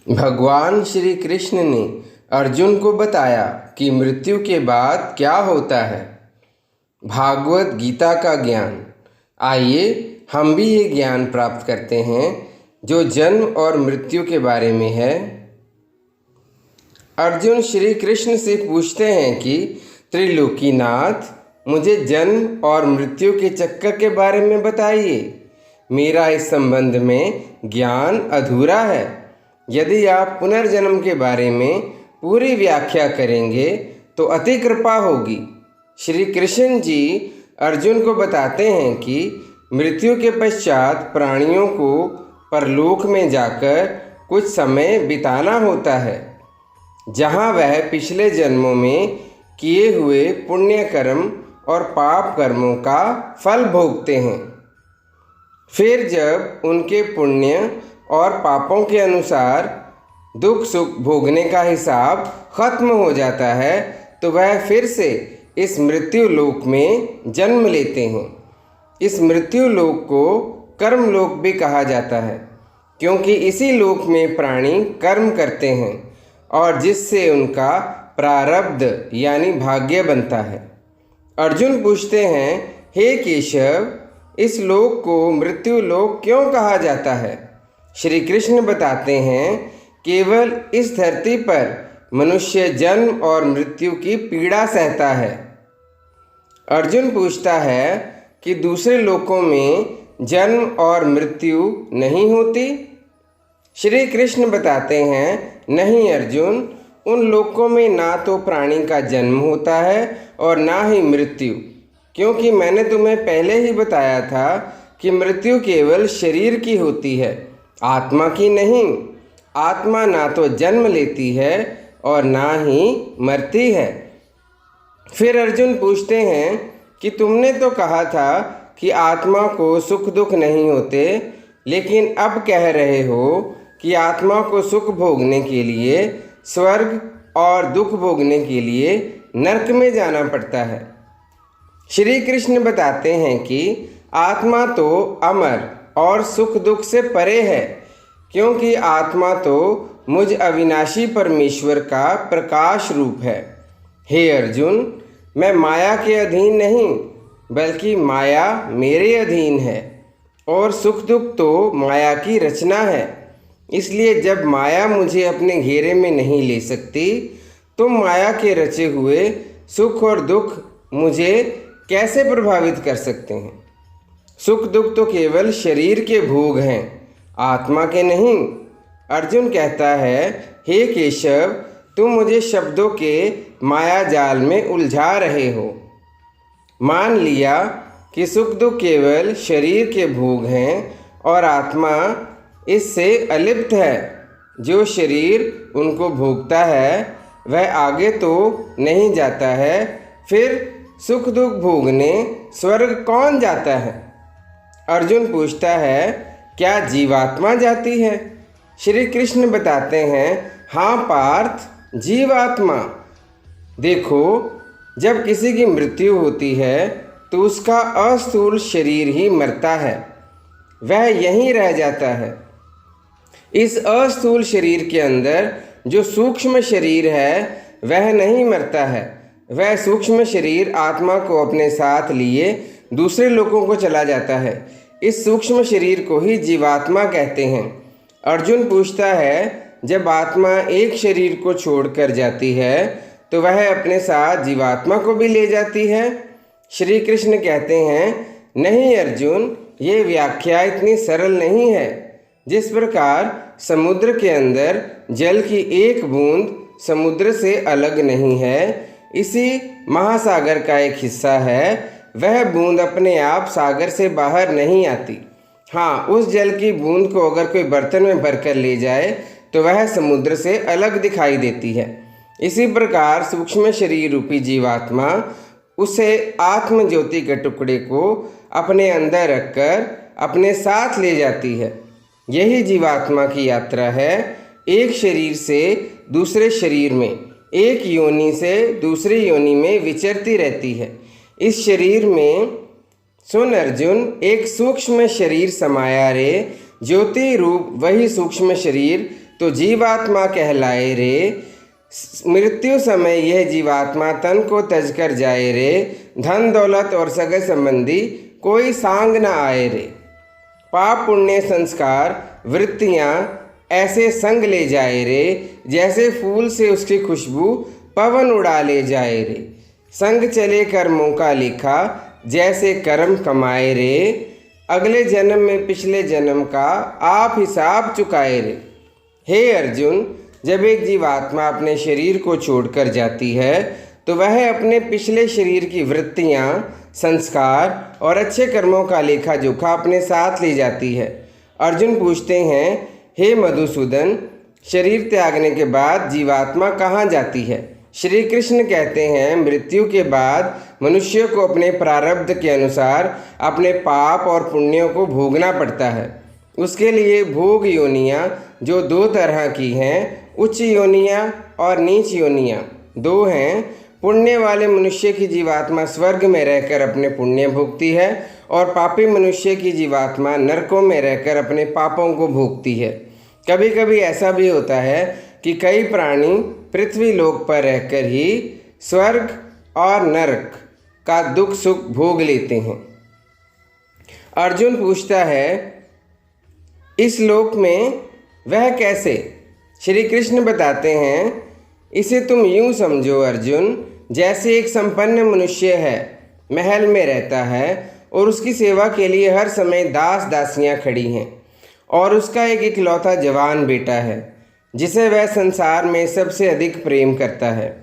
भगवान श्री कृष्ण ने अर्जुन को बताया कि मृत्यु के बाद क्या होता है। भागवत गीता का ज्ञान। आइए हम भी ये ज्ञान प्राप्त करते हैं जो जन्म और मृत्यु के बारे में है। अर्जुन श्री कृष्ण से पूछते हैं कि त्रिलोकीनाथ, मुझे जन्म और मृत्यु के चक्कर के बारे में बताइए। मेरा इस संबंध में ज्ञान अधूरा है। यदि आप पुनर्जन्म के बारे में पूरी व्याख्या करेंगे तो अति कृपा होगी। श्री कृष्ण जी अर्जुन को बताते हैं कि मृत्यु के पश्चात प्राणियों को परलोक में जाकर कुछ समय बिताना होता है, जहाँ वह पिछले जन्मों में किए हुए पुण्य कर्म और पाप कर्मों का फल भोगते हैं। फिर जब उनके पुण्य और पापों के अनुसार दुख सुख भोगने का हिसाब खत्म हो जाता है तो वह फिर से इस मृत्यु लोक में जन्म लेते हैं। इस मृत्यु लोक को कर्म लोक भी कहा जाता है, क्योंकि इसी लोक में प्राणी कर्म करते हैं और जिससे उनका प्रारब्ध यानी भाग्य बनता है। अर्जुन पूछते हैं, हे केशव, इस लोक को मृत्यु लोक क्यों कहा जाता है? श्री कृष्ण बताते हैं, केवल इस धरती पर मनुष्य जन्म और मृत्यु की पीड़ा सहता है। अर्जुन पूछता है कि दूसरे लोकों में जन्म और मृत्यु नहीं होती? श्री कृष्ण बताते हैं, नहीं अर्जुन, उन लोकों में ना तो प्राणी का जन्म होता है और ना ही मृत्यु, क्योंकि मैंने तुम्हें पहले ही बताया था कि मृत्यु केवल शरीर की होती है, आत्मा की नहीं। आत्मा ना तो जन्म लेती है और ना ही मरती है। फिर अर्जुन पूछते हैं कि तुमने तो कहा था कि आत्मा को सुख दुख नहीं होते, लेकिन अब कह रहे हो कि आत्मा को सुख भोगने के लिए स्वर्ग और दुख भोगने के लिए नरक में जाना पड़ता है। श्री कृष्ण बताते हैं कि आत्मा तो अमर और सुख दुख से परे है, क्योंकि आत्मा तो मुझ अविनाशी परमेश्वर का प्रकाश रूप है। हे अर्जुन, मैं माया के अधीन नहीं, बल्कि माया मेरे अधीन है और सुख दुख तो माया की रचना है। इसलिए जब माया मुझे अपने घेरे में नहीं ले सकती, तो माया के रचे हुए सुख और दुख मुझे कैसे प्रभावित कर सकते हैं? सुख दुख तो केवल शरीर के भोग हैं, आत्मा के नहीं। अर्जुन कहता है, हे केशव, तुम मुझे शब्दों के माया जाल में उलझा रहे हो। मान लिया कि सुख दुख केवल शरीर के भोग हैं और आत्मा इससे अलिप्त है। जो शरीर उनको भोगता है वह आगे तो नहीं जाता है, फिर सुख दुख भोगने स्वर्ग कौन जाता है? अर्जुन पूछता है, क्या जीवात्मा जाती है? श्री कृष्ण बताते हैं, हाँ पार्थ, जीवात्मा। देखो, जब किसी की मृत्यु होती है तो उसका अस्थूल शरीर ही मरता है, वह यहीं रह जाता है। इस अस्थूल शरीर के अंदर जो सूक्ष्म शरीर है वह नहीं मरता है। वह सूक्ष्म शरीर आत्मा को अपने साथ लिए दूसरे लोकों को चला जाता है। इस सूक्ष्म शरीर को ही जीवात्मा कहते हैं। अर्जुन पूछता है, जब आत्मा एक शरीर को छोड़कर जाती है तो वह अपने साथ जीवात्मा को भी ले जाती है? श्री कृष्ण कहते हैं, नहीं अर्जुन, ये व्याख्या इतनी सरल नहीं है। जिस प्रकार समुद्र के अंदर जल की एक बूंद समुद्र से अलग नहीं है, इसी महासागर का एक हिस्सा है, वह बूंद अपने आप सागर से बाहर नहीं आती। हाँ, उस जल की बूंद को अगर कोई बर्तन में भरकर ले जाए तो वह समुद्र से अलग दिखाई देती है। इसी प्रकार सूक्ष्म शरीर रूपी जीवात्मा उसे आत्म ज्योति के टुकड़े को अपने अंदर रखकर अपने साथ ले जाती है। यही जीवात्मा की यात्रा है, एक शरीर से दूसरे शरीर में, एक योनि से दूसरी योनि में विचरती रहती है। इस शरीर में, सुन अर्जुन, एक सूक्ष्म शरीर समाया रे, ज्योति रूप वही सूक्ष्म शरीर तो जीवात्मा कहलाए रे। मृत्यु समय यह जीवात्मा तन को तज कर जाए रे। धन दौलत और सगे संबंधी कोई सांग न आए रे। पाप पुण्य संस्कार वृत्तियाँ ऐसे संग ले जाए रे, जैसे फूल से उसकी खुशबू पवन उड़ा ले जाए रे। संग चले कर्मों का लेखा, जैसे कर्म कमाए रे। अगले जन्म में पिछले जन्म का आप हिसाब चुकाए रे। हे अर्जुन, जब एक जीवात्मा अपने शरीर को छोड़कर जाती है तो वह अपने पिछले शरीर की वृत्तियाँ, संस्कार और अच्छे कर्मों का लेखा जोखा अपने साथ ले जाती है। अर्जुन पूछते हैं, हे मधुसूदन, शरीर त्यागने के बाद जीवात्मा कहाँ जाती है? श्री कृष्ण कहते हैं, मृत्यु के बाद मनुष्य को अपने प्रारब्ध के अनुसार अपने पाप और पुण्यों को भोगना पड़ता है। उसके लिए भोग योनियाँ जो दो तरह की हैं, उच्च योनियाँ और नीच योनियाँ दो हैं। पुण्य वाले मनुष्य की जीवात्मा स्वर्ग में रहकर अपने पुण्य भोगती है और पापी मनुष्य की जीवात्मा नरकों में रहकर अपने पापों को भोगती है। कभी कभी ऐसा भी होता है कि कई प्राणी पृथ्वी लोक पर रहकर ही स्वर्ग और नरक का दुख सुख भोग लेते हैं। अर्जुन पूछता है, इस लोक में वह कैसे? श्री कृष्ण बताते हैं, इसे तुम यूं समझो अर्जुन, जैसे एक संपन्न मनुष्य है, महल में रहता है और उसकी सेवा के लिए हर समय दास दासियां खड़ी हैं और उसका एक इकलौता जवान बेटा है जिसे वह संसार में सबसे अधिक प्रेम करता है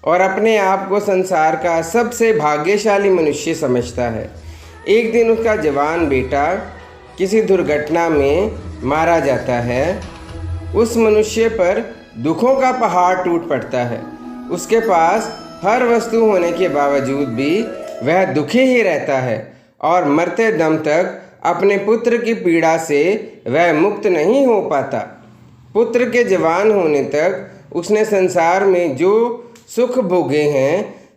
और अपने आप को संसार का सबसे भाग्यशाली मनुष्य समझता है। एक दिन उसका जवान बेटा किसी दुर्घटना में मारा जाता है। उस मनुष्य पर दुखों का पहाड़ टूट पड़ता है। उसके पास हर वस्तु होने के बावजूद भी वह दुखी ही रहता है और मरते दम तक अपने पुत्र की पीड़ा से वह मुक्त नहीं हो पाता। पुत्र के जवान होने तक उसने संसार में जो सुख भोगे हैं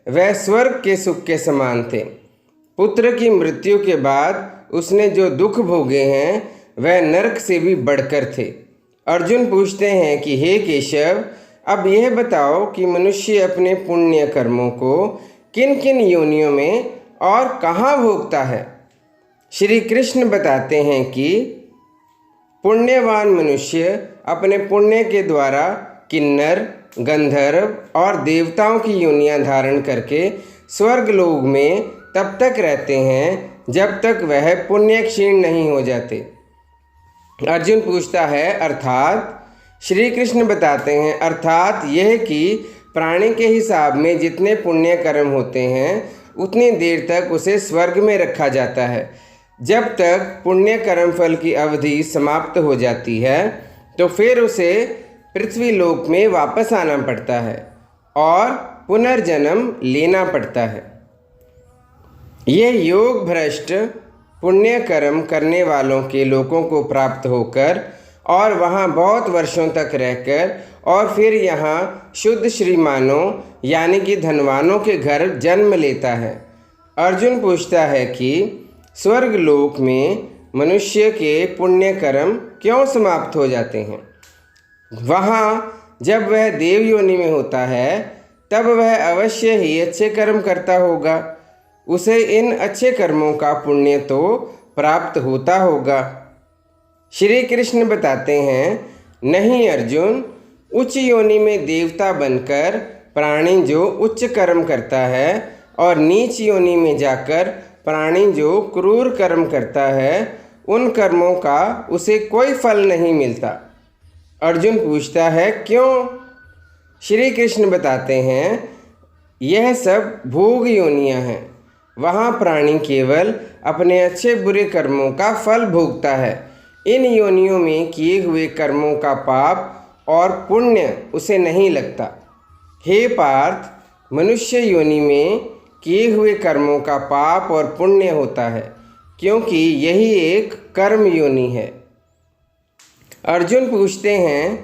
वह स्वर्ग के सुख के समान थे। पुत्र की मृत्यु के बाद उसने जो दुख भोगे हैं वह नरक से भी बढ़कर थे। अर्जुन पूछते हैं कि हे केशव, अब यह बताओ कि मनुष्य अपने पुण्य कर्मों को किन किन योनियों में और कहाँ भोगता है? श्री कृष्ण बताते हैं कि पुण्यवान मनुष्य अपने पुण्य के द्वारा किन्नर, गंधर्व और देवताओं की योनियां धारण करके स्वर्ग लोक में तब तक रहते हैं जब तक वह पुण्य क्षीण नहीं हो जाते। अर्जुन पूछता है, अर्थात? श्री कृष्ण बताते हैं, अर्थात यह कि प्राणी के हिसाब में जितने पुण्य कर्म होते हैं उतनी देर तक उसे स्वर्ग में रखा जाता है। जब तक पुण्य कर्म फल की अवधि समाप्त हो जाती है तो फिर उसे पृथ्वी लोक में वापस आना पड़ता है और पुनर्जन्म लेना पड़ता है। यह योग भ्रष्ट पुण्य कर्म करने वालों के लोगों को प्राप्त होकर और वहाँ बहुत वर्षों तक रहकर और फिर यहाँ शुद्ध श्रीमानों यानी कि धनवानों के घर जन्म लेता है। अर्जुन पूछता है कि स्वर्ग लोक में मनुष्य के पुण्य कर्म क्यों समाप्त हो जाते हैं? वहाँ जब वह देव योनि में होता है तब वह अवश्य ही अच्छे कर्म करता होगा। उसे इन अच्छे कर्मों का पुण्य तो प्राप्त होता होगा। श्री कृष्ण बताते हैं, नहीं अर्जुन, उच्च योनि में देवता बनकर प्राणी जो उच्च कर्म करता है और नीच योनि में जाकर प्राणी जो क्रूर कर्म करता है उन कर्मों का उसे कोई फल नहीं मिलता। अर्जुन पूछता है, क्यों? श्री कृष्ण बताते हैं, यह सब भोग योनियां हैं। वहाँ प्राणी केवल अपने अच्छे बुरे कर्मों का फल भोगता है। इन योनियों में किए हुए कर्मों का पाप और पुण्य उसे नहीं लगता। हे पार्थ, मनुष्य योनि में किए हुए कर्मों का पाप और पुण्य होता है क्योंकि यही एक कर्म योनि है। अर्जुन पूछते हैं,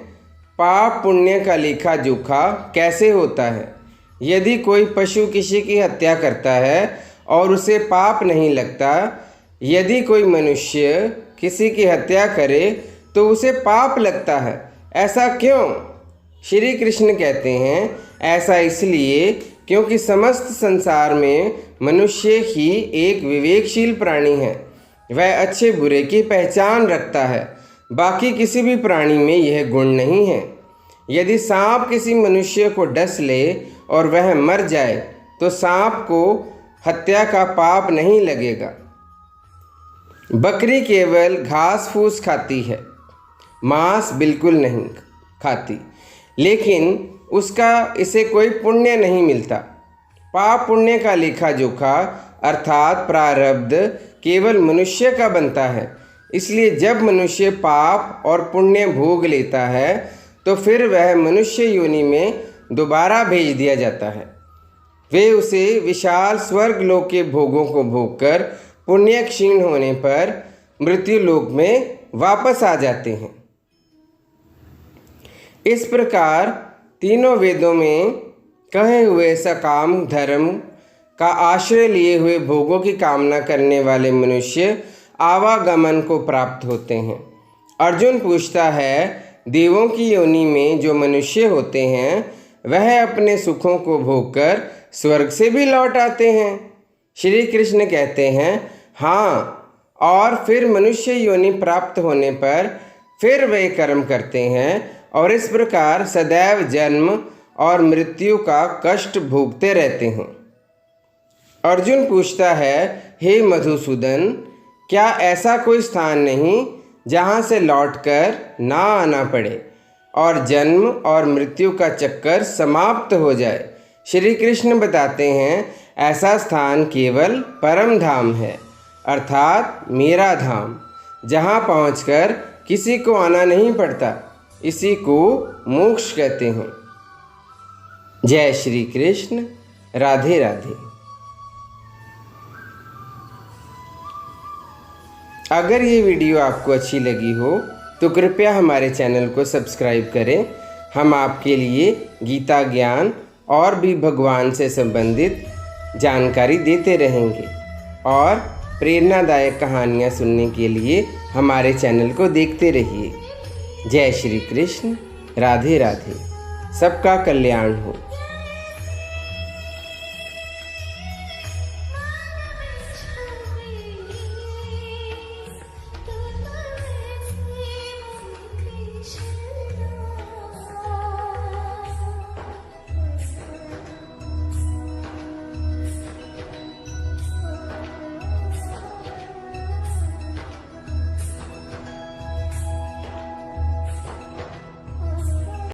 पाप पुण्य का लेखा जोखा कैसे होता है? यदि कोई पशु किसी की हत्या करता है और उसे पाप नहीं लगता, यदि कोई मनुष्य किसी की हत्या करे तो उसे पाप लगता है, ऐसा क्यों? श्री कृष्ण कहते हैं, ऐसा इसलिए क्योंकि समस्त संसार में मनुष्य ही एक विवेकशील प्राणी है। वह अच्छे बुरे की पहचान रखता है, बाकी किसी भी प्राणी में यह गुण नहीं है। यदि सांप किसी मनुष्य को डस ले और वह मर जाए तो सांप को हत्या का पाप नहीं लगेगा। बकरी केवल घास फूस खाती है, मांस बिल्कुल नहीं खाती, लेकिन उसका इसे कोई पुण्य नहीं मिलता। पाप पुण्य का लेखा जोखा अर्थात प्रारब्ध केवल मनुष्य का बनता है। इसलिए जब मनुष्य पाप और पुण्य भोग लेता है तो फिर वह मनुष्य योनि में दोबारा भेज दिया जाता है। वे उसे विशाल स्वर्ग लोक के भोगों को भोगकर पुण्य क्षीण होने पर मृत्यु लोक में वापस आ जाते हैं। इस प्रकार तीनों वेदों में कहे हुए सकाम धर्म का आश्रय लिए हुए भोगों की कामना करने वाले मनुष्य आवागमन को प्राप्त होते हैं। अर्जुन पूछता है, देवों की योनि में जो मनुष्य होते हैं वह अपने सुखों को भोगकर स्वर्ग से भी लौट आते हैं? श्री कृष्ण कहते हैं, हाँ, और फिर मनुष्य योनि प्राप्त होने पर फिर वे कर्म करते हैं और इस प्रकार सदैव जन्म और मृत्यु का कष्ट भोगते रहते हैं। अर्जुन पूछता है, हे मधुसूदन, क्या ऐसा कोई स्थान नहीं जहाँ से लौटकर ना आना पड़े और जन्म और मृत्यु का चक्कर समाप्त हो जाए? श्री कृष्ण बताते हैं, ऐसा स्थान केवल परम धाम है, अर्थात मेरा धाम, जहाँ पहुंचकर किसी को आना नहीं पड़ता। इसी को मोक्ष कहते हैं। जय श्री कृष्ण। राधे राधे। अगर ये वीडियो आपको अच्छी लगी हो तो कृपया हमारे चैनल को सब्सक्राइब करें। हम आपके लिए गीता ज्ञान और भी भगवान से संबंधित जानकारी देते रहेंगे और प्रेरणादायक कहानियाँ सुनने के लिए हमारे चैनल को देखते रहिए। जय श्री कृष्ण। राधे राधे। सबका कल्याण हो।